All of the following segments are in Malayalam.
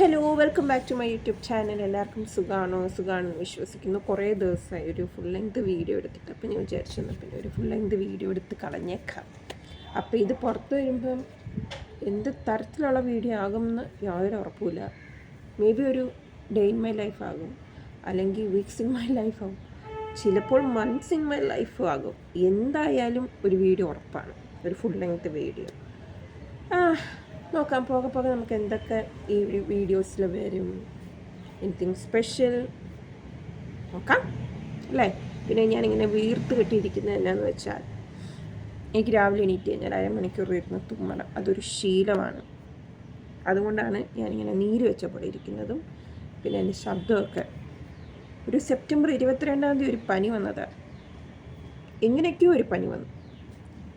Hello, welcome back to my YouTube channel. എല്ലാവർക്കും സുഖമാണെന്ന് വിശ്വസിക്കുന്നു. കുറേ ദിവസമായി ഒരു ഫുൾ ലെങ്ത് വീഡിയോ എടുത്തിട്ട്, അപ്പോൾ ഞാൻ വിചാരിച്ചു പിന്നെ ഒരു ഫുൾ ലെങ്ത് വീഡിയോ എടുത്ത് കളഞ്ഞേക്കാം. അപ്പോൾ ഇത് പുറത്ത് വരുമ്പം എന്ത് തരത്തിലുള്ള വീഡിയോ ആകുമെന്ന് യാതൊരു ഉറപ്പില്ല. മേ ബി ഒരു ഡേ ഇൻ മൈ ലൈഫ് ആകും, അല്ലെങ്കിൽ വീക്സ് ഇൻ മൈ ലൈഫ് ആകും, ചിലപ്പോൾ മന്ത്സ് ഇൻ മൈ ലൈഫ് ആകും. എന്തായാലും ഒരു വീഡിയോ ഉറപ്പാണ്, ഒരു ഫുൾ ലെങ്ത് വീഡിയോ. നോക്കാം, പോകെ നമുക്ക് എന്തൊക്കെ ഈ വീഡിയോസിൽ വരും, എനിത്തിങ് സ്പെഷ്യൽ നോക്കാം അല്ലേ. പിന്നെ ഞാനിങ്ങനെ വീർത്ത് കെട്ടിയിരിക്കുന്നത് എന്നാന്ന് വെച്ചാൽ, എനിക്ക് രാവിലെ എണീറ്റ് കഴിഞ്ഞാൽ അരമണിക്കൂർ ഇരുന്ന് തുമ്മണം, അതൊരു ശീലമാണ്. അതുകൊണ്ടാണ് ഞാനിങ്ങനെ നീര് വെച്ച പോലെ ഇരിക്കുന്നതും. പിന്നെ എൻ്റെ ശബ്ദമൊക്കെ ഒരു സെപ്റ്റംബർ 22 ഒരു പനി വന്നതാണ്, എങ്ങനെയൊക്കെയോ ഒരു പനി വന്നു.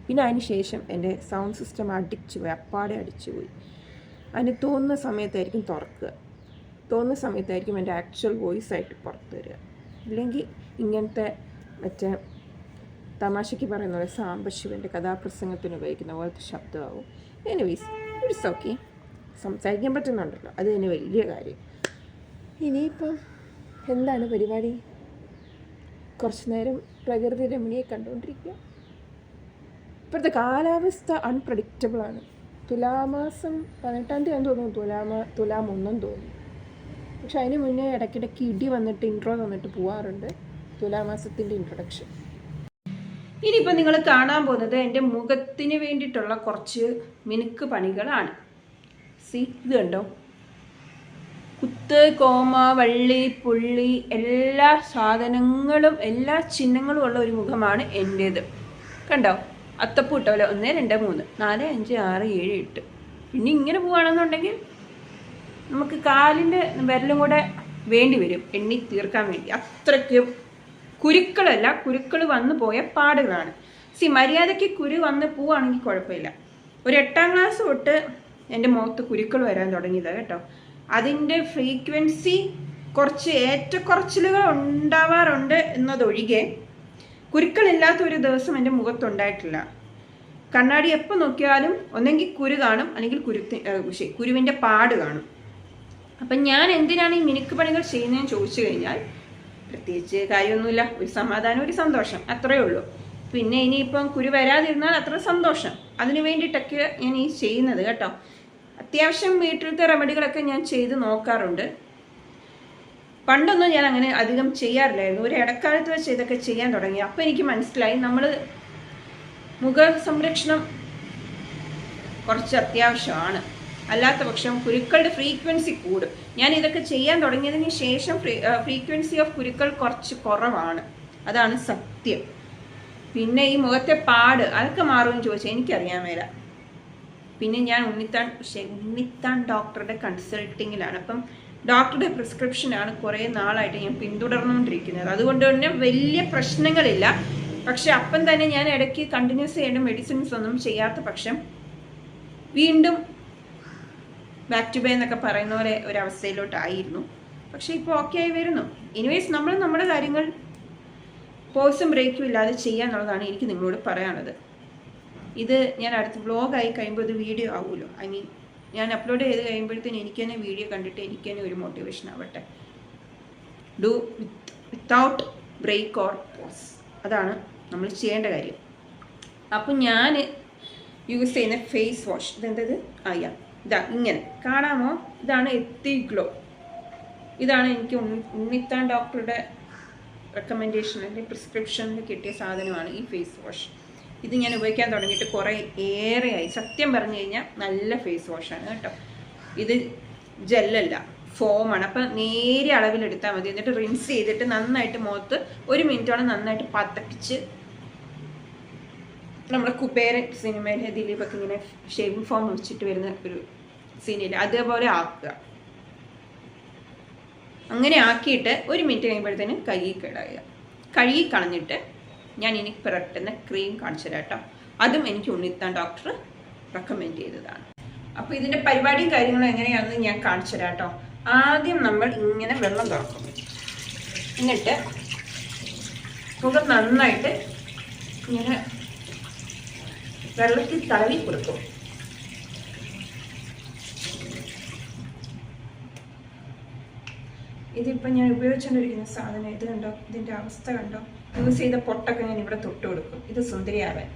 പിന്നെ അതിന് ശേഷം എൻ്റെ സൗണ്ട് സിസ്റ്റം അപ്പാടെ അടിച്ചു പോയി. അതിന് തോന്നുന്ന സമയത്തായിരിക്കും തുറക്കുക, തോന്നുന്ന സമയത്തായിരിക്കും എൻ്റെ ആക്ച്വൽ വോയിസ് ആയിട്ട് പുറത്ത് വരിക. ഇല്ലെങ്കിൽ ഇങ്ങനത്തെ മറ്റേ തമാശയ്ക്ക് പറയുന്ന പോലെ സാംബശിവൻ്റെ കഥാപ്രസംഗത്തിന് ഉപയോഗിക്കുന്ന പോലത്തെ ശബ്ദമാവും. എനിവേസ് ഇറ്റ്സ് ഓക്കെ, സംസാരിക്കാൻ പറ്റുന്നുണ്ടല്ലോ, അത് തന്നെ വലിയ കാര്യം. ഇനിയിപ്പം എന്താണ് പരിപാടി? കുറച്ച് നേരം പ്രകൃതി രമണിയെ കണ്ടുകൊണ്ടിരിക്കുക. ഇപ്പോഴത്തെ കാലാവസ്ഥ അൺപ്രഡിക്റ്റബിളാണ്. തുലാമാസം 18 തോന്നുന്നു, തുലാം 1 തോന്നുന്നു. പക്ഷെ അതിന് മുന്നേ ഇടയ്ക്കിടയ്ക്ക് ഇടി വന്നിട്ട് ഇൻട്രോ തന്നിട്ട് പോവാറുണ്ട്, തുലാമാസത്തിൻ്റെ ഇൻട്രൊഡക്ഷൻ. ഇനിയിപ്പോൾ നിങ്ങൾ കാണാൻ പോകുന്നത് എൻ്റെ മുഖത്തിന് വേണ്ടിയിട്ടുള്ള കുറച്ച് മിനുക്ക് പണികളാണ്. ഇത് കണ്ടോ, കുത്ത്, കോമ, വള്ളി, പുള്ളി, എല്ലാ സാധനങ്ങളും എല്ലാ ചിഹ്നങ്ങളും ഉള്ള ഒരു മുഖമാണ് എൻ്റേത്. കണ്ടോ, അത്തപ്പൂ ഇട്ടല്ലോ, 1 2 3 4 5 6 7 8. പിന്നെ ഇങ്ങനെ പോവുകയാണെന്നുണ്ടെങ്കിൽ നമുക്ക് കാലിൻ്റെ വിരലും കൂടെ വേണ്ടി വരും എണ്ണി തീർക്കാൻ വേണ്ടി. അത്രയ്ക്ക് കുരുക്കളല്ല, കുരുക്കൾ വന്നു പോയ പാടുകളാണ്. മര്യാദയ്ക്ക് കുരു വന്ന് പോവുകയാണെങ്കിൽ കുഴപ്പമില്ല. ഒരു 8ാം ക്ലാസ് തൊട്ട് എൻ്റെ മുഖത്ത് കുരുക്കൾ വരാൻ തുടങ്ങിയതാണ് കേട്ടോ. അതിൻ്റെ ഫ്രീക്വൻസി കുറച്ച് ഏറ്റക്കുറച്ചിലുകൾ ഉണ്ടാവാറുണ്ട് എന്നതൊഴികെ കുരുക്കളില്ലാത്ത ഒരു ദിവസം എൻ്റെ മുഖത്തുണ്ടായിട്ടില്ല. കണ്ണാടി എപ്പോൾ നോക്കിയാലും ഒന്നെങ്കിൽ കുരു കാണും, അല്ലെങ്കിൽ കുരുവിൻ്റെ പാട് കാണും. അപ്പം ഞാൻ എന്തിനാണ് ഈ മിനുക്ക് പണികൾ ചെയ്യുന്നതെന്ന് ചോദിച്ചു കഴിഞ്ഞാൽ, പ്രത്യേകിച്ച് കാര്യമൊന്നുമില്ല, ഒരു സമാധാനം, ഒരു സന്തോഷം, അത്രയേ ഉള്ളൂ. പിന്നെ ഇനിയിപ്പം കുരു വരാതിരുന്നാൽ അത്ര സന്തോഷം. അതിന് വേണ്ടിയിട്ടൊക്കെ ഞാൻ ഈ ചെയ്യുന്നത് കേട്ടോ. അത്യാവശ്യം വീട്ടിലത്തെ റെമഡികളൊക്കെ ഞാൻ ചെയ്ത് നോക്കാറുണ്ട്. പണ്ടൊന്നും ഞാൻ അങ്ങനെ അധികം ചെയ്യാറില്ലായിരുന്നു. ഒരു ഇടക്കാലത്ത് വെച്ച് ഇതൊക്കെ ചെയ്യാൻ തുടങ്ങി. അപ്പോൾ എനിക്ക് മനസ്സിലായി, നമ്മൾ മുഖ സംരക്ഷണം കുറച്ച് അത്യാവശ്യമാണ്. അല്ലാത്ത പക്ഷം കുരുക്കളുടെ ഫ്രീക്വൻസി കൂടും. ഞാൻ ഇതൊക്കെ ചെയ്യാൻ തുടങ്ങിയതിന് ശേഷം ഫ്രീക്വൻസി ഓഫ് കുരുക്കൾ കുറച്ച് കുറവാണ്, അതാണ് സത്യം. പിന്നെ ഈ മുഖത്തെ പാട് അതൊക്കെ മാറുമെന്ന് ചോദിച്ചാൽ എനിക്കറിയാൻ മേല. പിന്നെ ഞാൻ ഉണ്ണിത്താൻ ഡോക്ടറുടെ കൺസൾട്ടിങ്ങിലാണ്. അപ്പം ഡോക്ടറുടെ പ്രിസ്ക്രിപ്ഷനാണ് കുറേ നാളായിട്ട് ഞാൻ പിന്തുടർന്നുകൊണ്ടിരിക്കുന്നത്. അതുകൊണ്ട് തന്നെ വലിയ പ്രശ്നങ്ങളില്ല. പക്ഷെ അപ്പം തന്നെ ഞാൻ ഇടയ്ക്ക് കണ്ടിന്യൂസ് ചെയ്യേണ്ട മെഡിസിൻസ് ഒന്നും ചെയ്യാത്ത പക്ഷം വീണ്ടും ബാക്ക് ടു ബേ എന്നൊക്കെ പറയുന്ന പോലെ ഒരവസ്ഥയിലോട്ടായിരുന്നു. പക്ഷെ ഇപ്പോൾ ഓക്കെ ആയി വരുന്നു. എനിവേസ് നമ്മൾ നമ്മുടെ കാര്യങ്ങൾ പോസും ബ്രേക്കും ഇല്ലാതെ ചെയ്യാന്നുള്ളതാണ് എനിക്ക് നിങ്ങളോട് പറയാനുള്ളത്. ഇത് ഞാൻ അടുത്ത വ്ളോഗായി കഴിയുമ്പോൾ ഇത് വീഡിയോ ആവുമല്ലോ. ഐ മീൻ ഞാൻ അപ്ലോഡ് ചെയ്ത് കഴിയുമ്പോഴത്തേന് എനിക്ക് തന്നെ വീഡിയോ കണ്ടിട്ട് എനിക്ക് തന്നെ ഒരു മോട്ടിവേഷൻ ആവട്ടെ. Do without break or pause, അതാണ് നമ്മൾ ചെയ്യേണ്ട കാര്യം. അപ്പം ഞാൻ യൂസ് ചെയ്യുന്ന ഫേസ് വാഷ് ഇതെന്തത് ഇതാ ഇങ്ങനെ കാണാമോ, ഇതാണ് എത്തി ഗ്ലോ. ഇതാണ് എനിക്ക് ഉണ്ണിത്താൻ ഡോക്ടറുടെ റെക്കമെൻഡേഷൻ, എൻ്റെ പ്രിസ്ക്രിപ്ഷനിൽ കിട്ടിയ സാധനമാണ് ഈ ഫേസ് വാഷ്. ഇത് ഞാൻ ഉപയോഗിക്കാൻ തുടങ്ങിയിട്ട് കുറേ ഏറെയായി. സത്യം പറഞ്ഞു കഴിഞ്ഞാൽ നല്ല ഫേസ് വാഷാണ് കേട്ടോ. ഇത് ജെല്ലല്ല, ഫോമാണ്. അപ്പം നേരെ അളവിലെടുത്താൽ മതി. എന്നിട്ട് റിൻസ് ചെയ്തിട്ട് നന്നായിട്ട് മുഖത്ത് 1 മിനിറ്റോളം നന്നായിട്ട് പതപ്പിച്ച്, നമ്മുടെ കുബേരൻ സിനിമയിലെ ദിലീപൊക്കെ ഇങ്ങനെ ഷേവിംഗ് ഫോം വെച്ചിട്ട് വരുന്ന ഒരു സീനില്ല, അതേപോലെ ആക്കുക. അങ്ങനെ ആക്കിയിട്ട് 1 മിനിറ്റ് കഴിയുമ്പോഴത്തേനും കഴുകി കളഞ്ഞിട്ട് ഞാൻ ഇനി പുരട്ടുന്ന ക്രീം കാണിച്ചു തരാം കേട്ടോ. അതും എനിക്ക് ഉണ്ണിത്താൻ ഡോക്ടർ റെക്കമെൻഡ് ചെയ്തതാണ്. അപ്പോൾ ഇതിൻ്റെ പരിപാടിയും കാര്യങ്ങളും എങ്ങനെയാണെന്ന് ഞാൻ കാണിച്ചു തരാം കേട്ടോ. ആദ്യം നമ്മൾ ഇങ്ങനെ വെള്ളം തുറക്കും, എന്നിട്ട് മുഖം നന്നായിട്ട് ഇങ്ങനെ വെള്ളത്തിൽ തടവി കൊടുക്കും. ഇതിപ്പോൾ ഞാൻ ഉപയോഗിച്ചുകൊണ്ടിരിക്കുന്ന സാധനം ഇത് കണ്ടോ, ഇതിൻ്റെ അവസ്ഥ കണ്ടോ. യൂസ് ചെയ്ത പൊട്ടൊക്കെ ഞാൻ ഇവിടെ തൊട്ട് കൊടുക്കും. ഇത് സുന്ദരിയാവാൻ.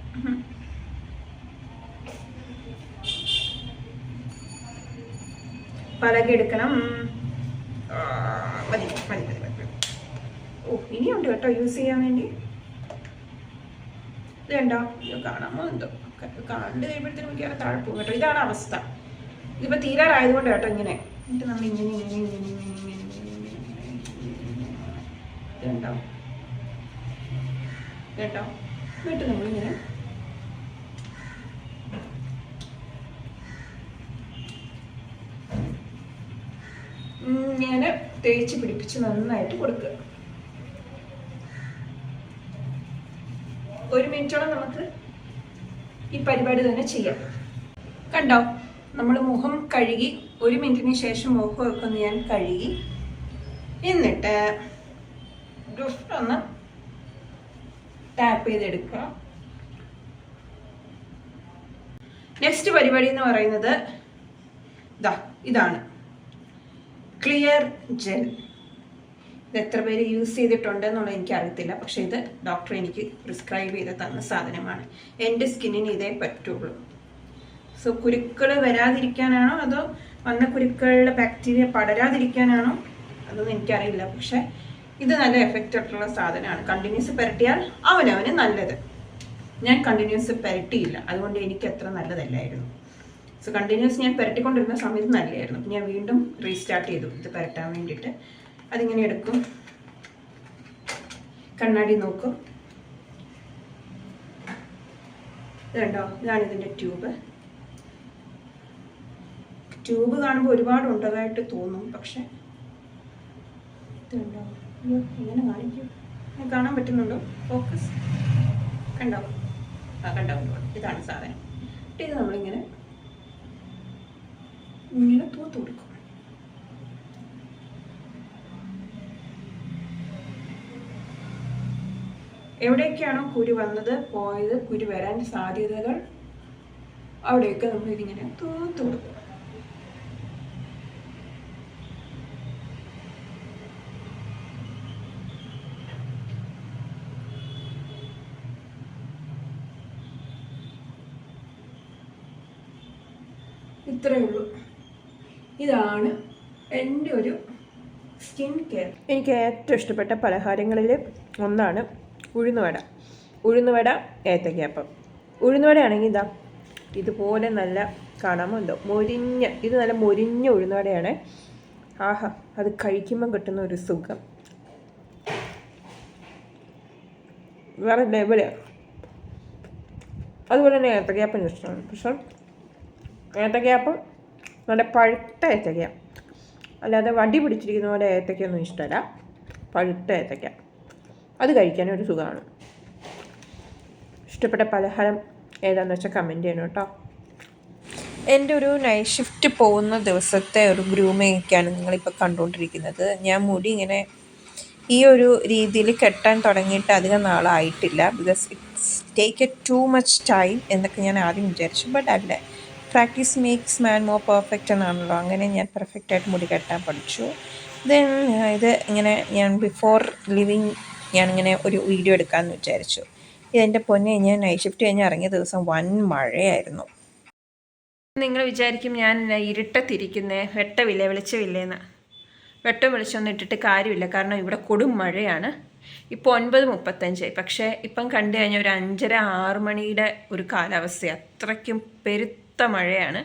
പലകെടുക്കണം. മതി മതി മതി മതി. ഓ ഇനിയുണ്ട് കേട്ടോ യൂസ് ചെയ്യാൻ വേണ്ടി. ഇത് കണ്ടോ, ഇത് കാണാമോ എന്തോ, കണ്ട് കഴിയുമ്പോഴത്തേനും മിക്കവാറും താഴെ പോകും കേട്ടോ. ഇതാണ് അവസ്ഥ. ഇതിപ്പോൾ തീരാറായതുകൊണ്ട് കേട്ടോ ഇങ്ങനെ. എന്നിട്ട് നമ്മൾ ഇങ്ങനെ ഇങ്ങനെ ഇങ്ങനെ ഇങ്ങനെ ഇതുണ്ടോ കേട്ടോ. എന്നിട്ട് നമ്മളിങ്ങനെ ഇങ്ങനെ തേച്ച് പിടിപ്പിച്ച് നന്നായിട്ട് കൊടുക്കുക. 1 മിനിറ്റോളം നമുക്ക് ഈ പരിപാടി തന്നെ ചെയ്യാം. കണ്ടോ, നമ്മൾ മുഖം കഴുകി 1 മിനിറ്റിന് ശേഷം മുഖമൊക്കെ ഒന്ന് ഞാൻ കഴുകി എന്നിട്ട് ജസ്റ്റ് ഒന്ന് ടാപ്പ് ചെയ്തെടുക്കുക. നെക്സ്റ്റ് പരിപാടി എന്ന് പറയുന്നത് ഇതാണ് ക്ലിയർ ജെൽ. ഇത് എത്ര പേര് യൂസ് ചെയ്തിട്ടുണ്ടെന്നുള്ളത് എനിക്കറിയത്തില്ല, പക്ഷേ ഇത് ഡോക്ടർ എനിക്ക് പ്രിസ്ക്രൈബ് ചെയ്ത് തന്ന സാധനമാണ്. എൻ്റെ സ്കിന്നിന് ഇതേ പറ്റുള്ളൂ. സോ കുരുക്കൾ വരാതിരിക്കാനാണോ അതോ വന്ന കുരുക്കളുടെ ബാക്ടീരിയ പടരാതിരിക്കാനാണോ അതൊന്നും എനിക്കറിയില്ല, പക്ഷെ ഇത് നല്ല എഫക്റ്റ് ആയിട്ടുള്ള സാധനമാണ്. കണ്ടിന്യൂസ് പുരട്ടിയാൽ അവനവന് നല്ലത്. ഞാൻ കണ്ടിന്യൂസ് പുരട്ടിയില്ല, അതുകൊണ്ട് എനിക്ക് അത്ര നല്ലതല്ലായിരുന്നു. സോ കണ്ടിന്യൂസ് ഞാൻ പുരട്ടിക്കൊണ്ടിരുന്ന സമയത്ത് നല്ലതായിരുന്നു. അപ്പം ഞാൻ വീണ്ടും റീസ്റ്റാർട്ട് ചെയ്തു ഇത് പുരട്ടാൻ വേണ്ടിയിട്ട്. അതിങ്ങനെ എടുക്കും, കണ്ണാടി നോക്കും. ഇത് കണ്ടോ, ഇതാണ് ഇതിൻ്റെ ട്യൂബ്. ട്യൂബ് കാണുമ്പോൾ ഒരുപാട് ഉണ്ടതായിട്ട് തോന്നും, പക്ഷെ ഇതുണ്ടോ, ഇങ്ങനെ കാണിക്കും. കാണാൻ പറ്റുന്നുണ്ടോ? ഫോക്കസ് കണ്ടോ? കണ്ടോ? ഇതാണ് സാധനം. ഇത് നമ്മളിങ്ങനെ ഇങ്ങനെ തൂത്ത് കൊടുക്കും. എവിടെയൊക്കെയാണോ കുരു വന്നത് പോയത്, കുരു വരാൻ സാധ്യതകൾ, അവിടെയൊക്കെ നമ്മൾ ഇതിങ്ങനെ തൂത്ത് കൊടുക്കും. ഇത്രയേ ഉള്ളൂ. ഇതാണ് എൻ്റെ ഒരു സ്കിൻ കെയർ. എനിക്ക് ഏറ്റവും ഇഷ്ടപ്പെട്ട പലഹാരങ്ങളിൽ ഒന്നാണ് ഉഴുന്നുവട. ഉഴുന്നുവട, ഏത്തയ്ക്കാപ്പം. ഉഴുന്നുവടയാണെങ്കിൽ ഇതുപോലെ നല്ല കാണാമോ എന്തോ ഇത് നല്ല മൊരിഞ്ഞ ഉഴുന്നുവടയാണ്. ആഹാ, അത് കഴിക്കുമ്പം കിട്ടുന്ന ഒരു സുഖം വേറെ ലെവല്. അതുപോലെ തന്നെ ഏത്തയ്ക്കാപ്പം ഇഷ്ടമാണ്. പക്ഷെ ഏത്തയ്ക്കാപ്പം നല്ല പഴുത്ത ഏത്തയ്ക്ക, അല്ലാതെ വടി പിടിച്ചിരിക്കുന്ന പോലെ ഏത്തയ്ക്കൊന്നും ഇഷ്ടമല്ല. പഴുത്ത ഏത്തയ്ക്ക അത് കഴിക്കാനൊരു സുഖമാണ്. ഇഷ്ടപ്പെട്ട പലഹാരം ഏതാണെന്ന് വെച്ചാൽ കമൻറ്റ് ചെയ്യണം കേട്ടോ. എൻ്റെ ഒരു നൈറ്റ് ഷിഫ്റ്റ് പോകുന്ന ദിവസത്തെ ഒരു ഗ്രൂമിങ്ങൊക്കെയാണ് നിങ്ങളിപ്പോൾ കണ്ടുകൊണ്ടിരിക്കുന്നത്. ഞാൻ മുടി ഇങ്ങനെ ഈ ഒരു രീതിയിൽ കെട്ടാൻ തുടങ്ങിയിട്ട് അധികം നാളായിട്ടില്ല. Because it's take a too much time എന്നൊക്കെ ഞാൻ ആദ്യം വിചാരിച്ചു. ബട്ട് അല്ല, practice makes man more perfect എന്നാണല്ലോ. അങ്ങനെ ഞാൻ പെർഫെക്റ്റായിട്ട് മുടി കെട്ടാൻ പഠിച്ചു. ദെൻ ഇത് ഇങ്ങനെ ഞാൻ ബിഫോർ ലിവിങ് ഞാനിങ്ങനെ ഒരു വീഡിയോ എടുക്കാമെന്ന് വിചാരിച്ചു. ഇതെൻ്റെ പൊന്നെ, ഞാൻ നൈറ്റ് ഷിഫ്റ്റ് കഴിഞ്ഞ് ഇറങ്ങിയ ദിവസം വൻ മഴയായിരുന്നു. നിങ്ങൾ വിചാരിക്കും ഞാൻ ഇരുട്ടത്തിരിക്കുന്നേ, വെട്ടമില്ലേ വെളിച്ചമില്ലേന്ന്. വെട്ടം വെളിച്ചമൊന്നും ഇട്ടിട്ട് കാര്യമില്ല, കാരണം ഇവിടെ കൊടും മഴയാണ്. ഇപ്പോൾ 9:35, പക്ഷേ ഇപ്പം കണ്ടു കഴിഞ്ഞാൽ ഒരു 5:30-6 മണിയുടെ ഒരു കാലാവസ്ഥ. അത്രയ്ക്കും പെരുത്ത മഴയാണ്.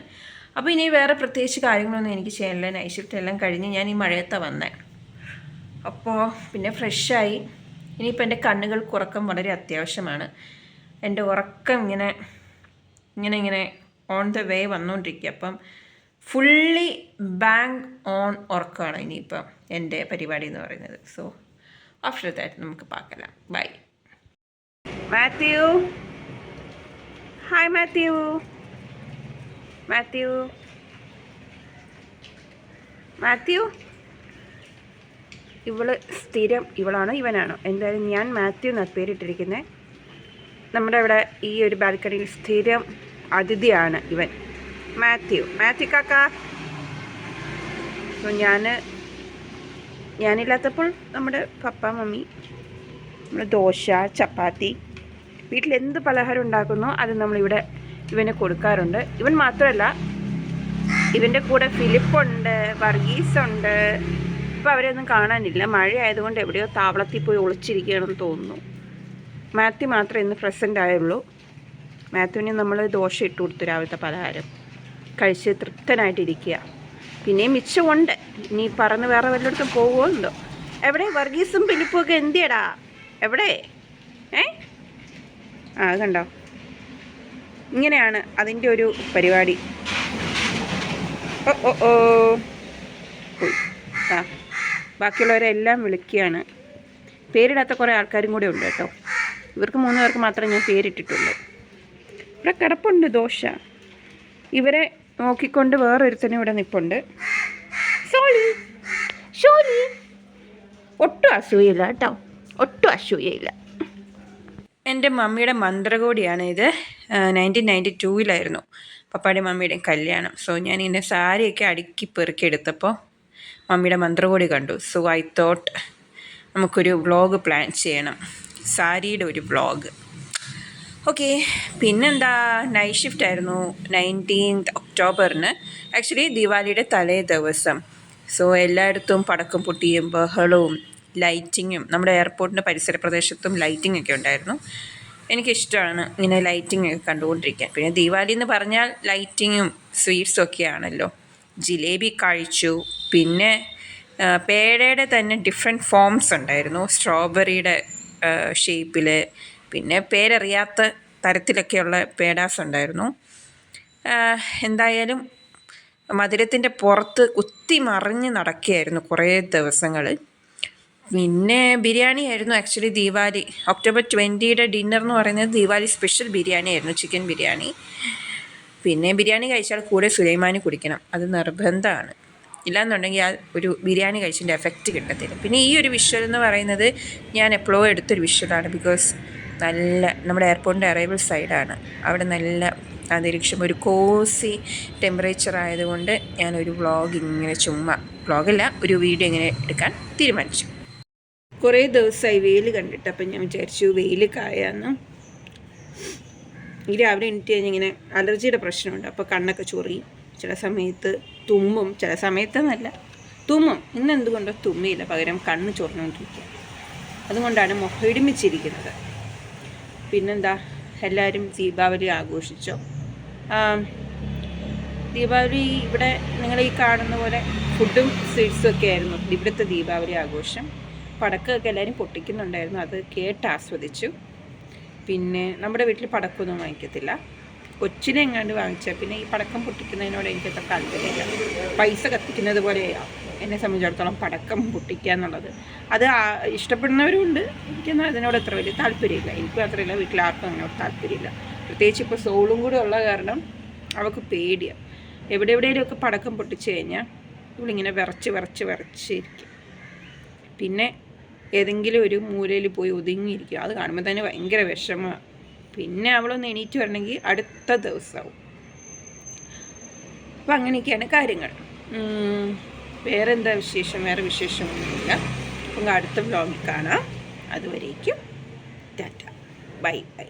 അപ്പോൾ ഇനി വേറെ പ്രത്യേകിച്ച് കാര്യങ്ങളൊന്നും എനിക്ക് ചെയ്യാനില്ല. നൈറ്റ് ഷിഫ്റ്റ് എല്ലാം കഴിഞ്ഞ് ഞാൻ ഈ മഴയത്താണ് വന്നത്. അപ്പോൾ പിന്നെ ഫ്രഷായി. ഇനിയിപ്പോൾ എൻ്റെ കണ്ണുകൾക്ക് ഉറക്കം വളരെ അത്യാവശ്യമാണ്. എൻ്റെ ഉറക്കം ഇങ്ങനെ ഓൺ ദ വേ വന്നുകൊണ്ടിരിക്കുക. അപ്പം ഫുള്ളി ബാങ്ക് ഓൺ ഉറക്കമാണ് ഇനിയിപ്പം എൻ്റെ പരിപാടി എന്ന് പറയുന്നത്. സോ ആഫ്റ്റർ ദാറ്റ് നമുക്ക് പാക്കലാം. ബൈ. മാത്യു, ഹായ് മാത്യു. ഇവളാണോ ഇവനാണോ എന്തായാലും ഞാൻ മാത്യു എന്നാണ് പേരിട്ടിരിക്കുന്നത്. നമ്മുടെ ഇവിടെ ഈ ഒരു ബാൽക്കണിയിൽ സ്ഥിരം അതിഥിയാണ് ഇവൻ, മാത്യു കാക്ക. സോ ഞാൻ ഞാനില്ലാത്തപ്പോൾ നമ്മുടെ പപ്പ മമ്മി നമ്മൾ ദോശ ചപ്പാത്തി വീട്ടിലെന്ത് പലഹാരം ഉണ്ടാക്കുന്നോ അത് നമ്മളിവിടെ ഇവന് കൊടുക്കാറുണ്ട്. ഇവൻ മാത്രമല്ല, ഇവൻ്റെ കൂടെ ഫിലിപ്പുണ്ട്, വർഗീസുണ്ട്. ഇപ്പോൾ അവരെയൊന്നും കാണാനില്ല, മഴ ആയതുകൊണ്ട് എവിടെയോ താവളത്തിൽ പോയി ഒളിച്ചിരിക്കുകയാണെന്ന് തോന്നുന്നു. മാത്യു മാത്രമേ ഇന്ന് പ്രസൻ്റ് ആയുള്ളൂ. മാത്യുവിന് നമ്മൾ ദോശ ഇട്ട് കൊടുത്തു, രാവിലത്തെ പലഹാരം കഴിച്ച് തൃപ്തനായിട്ടിരിക്കുക. പിന്നെയും മിച്ചമുണ്ട്, ഇനി പറന്ന് വേറെ വല്ലയിടത്തും പോകുമോ എന്തോ. എവിടെ വർഗീസും ഫിലിപ്പും ഒക്കെ എന്തിയടാ? എവിടെ? അത് കണ്ടോ, ഇങ്ങനെയാണ് അതിൻ്റെ ഒരു പരിപാടി. ഓ ഓ ഓ പോയി. ബാക്കിയുള്ളവരെല്ലാം വിളിക്കുകയാണ്. പേരിടാത്ത കുറേ ആൾക്കാരും കൂടെ ഉണ്ട് കേട്ടോ. ഇവർക്ക് 3 പേർക്ക് മാത്രമേ ഞാൻ പേരിട്ടിട്ടുള്ളൂ. ഇവിടെ കിടപ്പുണ്ട് ദോശ. ഇവരെ നോക്കിക്കൊണ്ട് വേറൊരുത്തനും ഇവിടെ നിൽപ്പുണ്ട്. ഷോലി ഒട്ടും അസൂയയില്ല കേട്ടോ, ഒട്ടും അസൂയയില്ല. എൻ്റെ മമ്മിയുടെ മന്ത്രകോടിയാണ് ഇത്. 1992 പപ്പായുടെയും മമ്മിയുടെയും കല്യാണം. സോ ഞാനിങ്ങനെ സാരിയൊക്കെ അടുക്കി പെറുക്കിയെടുത്തപ്പോൾ മമ്മിയുടെ മന്ത്രകോടി കണ്ടു. സോ ഐ തോട്ട് നമുക്കൊരു വ്ളോഗ് പ്ലാൻ ചെയ്യണം, സാരിയുടെ ഒരു വ്ളോഗ്. ഓക്കെ, പിന്നെന്താ, നൈറ്റ് ഷിഫ്റ്റ് ആയിരുന്നു 19th ഒക്ടോബറിന്, ആക്ച്വലി ദിവാലിയുടെ തലേ ദിവസം. സോ എല്ലായിടത്തും പടക്കം പൊട്ടിയും ബഹളവും ലൈറ്റിങ്ങും, നമ്മുടെ എയർപോർട്ടിൻ്റെ പരിസര പ്രദേശത്തും ലൈറ്റിംഗ് ഒക്കെ ഉണ്ടായിരുന്നു. എനിക്കിഷ്ടമാണ് ഇങ്ങനെ ലൈറ്റിംഗ് ഒക്കെ കണ്ടുകൊണ്ടിരിക്കാൻ. പിന്നെ ദിവാലി എന്ന് പറഞ്ഞാൽ ലൈറ്റിങ്ങും സ്വീറ്റ്സും ഒക്കെയാണല്ലോ. ജിലേബി കഴിച്ചു. പിന്നെ പേടയുടെ തന്നെ ഡിഫറെൻറ്റ് ഫോംസ് ഉണ്ടായിരുന്നു, സ്ട്രോബെറിയുടെ ഷേപ്പിൽ, പിന്നെ പേരറിയാത്ത തരത്തിലൊക്കെയുള്ള പേടാസ് ഉണ്ടായിരുന്നു. എന്തായാലും മധുരത്തിൻ്റെ പുറത്ത് കുത്തി മറിഞ്ഞ് നടക്കുകയായിരുന്നു കുറേ ദിവസങ്ങൾ. പിന്നെ ബിരിയാണി ആയിരുന്നു ആക്ച്വലി ദിവാലി. ഒക്ടോബർ 20 ഡിന്നർ എന്ന് പറയുന്നത് ദിവാലി സ്പെഷ്യൽ ബിരിയാണി ആയിരുന്നു, ചിക്കൻ ബിരിയാണി. പിന്നെ ബിരിയാണി കഴിച്ചാൽ കൂടെ സുലൈമാനി കുടിക്കണം, അത് നിർബന്ധമാണ്. ഇല്ലാന്നുണ്ടെങ്കിൽ ആ ഒരു ബിരിയാണി കഴിച്ചതിൻ്റെ എഫക്റ്റ് കിട്ടത്തില്ല. പിന്നെ ഈ ഒരു വിഷ്വൽ എന്ന് പറയുന്നത് ഞാൻ എപ്പോഴോ എടുത്തൊരു വിഷ്വലാണ്. ബിക്കോസ് നല്ല നമ്മുടെ എയർപോർട്ടിൻ്റെ അറൈവൽ സൈഡാണ്, അവിടെ നല്ല അന്തരീക്ഷം, ഒരു കോസി ടെമ്പറേച്ചർ ആയതുകൊണ്ട് ഞാനൊരു വ്ളോഗ് ഇങ്ങനെ വ്ളോഗല്ല, ഒരു വീഡിയോ ഇങ്ങനെ എടുക്കാൻ തീരുമാനിച്ചു. കുറേ ദിവസമായി വെയിൽ കണ്ടിട്ട്, അപ്പം ഞാൻ വിചാരിച്ചു വെയിൽ കായാന്ന്. ഈ രാവിലെ എണീറ്റ് കഴിഞ്ഞാൽ ഇങ്ങനെ അലർജിയുടെ പ്രശ്നമുണ്ട്. അപ്പോൾ കണ്ണൊക്കെ ചൊറി, ചില സമയത്ത് തുമ്മും, ചില സമയത്തെന്നല്ല തുമ്മും. ഇന്ന് എന്തുകൊണ്ടോ തുമ്മിയില്ല, പകരം കണ്ണ് ചൊറിഞ്ഞുകൊണ്ടിരിക്കുക. അതുകൊണ്ടാണ് മുഖം ഇടിമിച്ചിരിക്കുന്നത്. പിന്നെന്താ, എല്ലാവരും ദീപാവലി ആഘോഷിച്ചോ? ദീപാവലി ഇവിടെ നിങ്ങൾ ഈ കാണുന്ന പോലെ ഫുഡും സ്വീറ്റ്സും ഒക്കെ ആയിരുന്നു ഇവിടുത്തെ ദീപാവലി ആഘോഷം. പടക്കമൊക്കെ എല്ലാവരും പൊട്ടിക്കുന്നുണ്ടായിരുന്നു, അത് കേട്ട് ആസ്വദിച്ചു. പിന്നെ നമ്മുടെ വീട്ടിൽ പടക്കമൊന്നും വാങ്ങിക്കത്തില്ല. കൊച്ചിനെ എങ്ങാണ്ട് വാങ്ങിച്ചാൽ പിന്നെ ഈ പടക്കം പൊട്ടിക്കുന്നതിനോട് എനിക്കത്ര താല്പര്യമില്ല. പൈസ കത്തിക്കുന്നത് പോലെയാണ് എന്നെ സംബന്ധിച്ചിടത്തോളം പടക്കം പൊട്ടിക്കുക എന്നുള്ളത്. അത് ഇഷ്ടപ്പെടുന്നവരുണ്ട്, എനിക്കൊന്നും അതിനോട് അത്ര വലിയ താല്പര്യമില്ല. എനിക്ക് മാത്രമല്ല, വീട്ടിൽ ആർക്കും അതിനോട് താല്പര്യമില്ല. പ്രത്യേകിച്ച് ഇപ്പോൾ സോളും കൂടെ ഉള്ള കാരണം അവൾക്ക് പേടിയാണ്. എവിടെയെവിടെയെങ്കിലുമൊക്കെ പടക്കം പൊട്ടിച്ച് കഴിഞ്ഞാൽ ഇവളിങ്ങനെ വിറച്ചിരിക്കും. പിന്നെ ഏതെങ്കിലും ഒരു മൂലയിൽ പോയി ഒതുങ്ങിയിരിക്കും. അത് കാണുമ്പോൾ തന്നെ ഭയങ്കര വിഷമമാണ്. പിന്നെ അവളൊന്ന് എണീറ്റ് വരണമെങ്കിൽ അടുത്ത ദിവസമാവും. അപ്പം അങ്ങനെയൊക്കെയാണ് കാര്യങ്ങൾ. വേറെ എന്താ വിശേഷം? വേറെ വിശേഷമൊന്നുമില്ല. അപ്പം അടുത്ത വ്ളോഗിൽ കാണാം. അതുവരേക്കും ടാറ്റ, ബൈ ബൈ.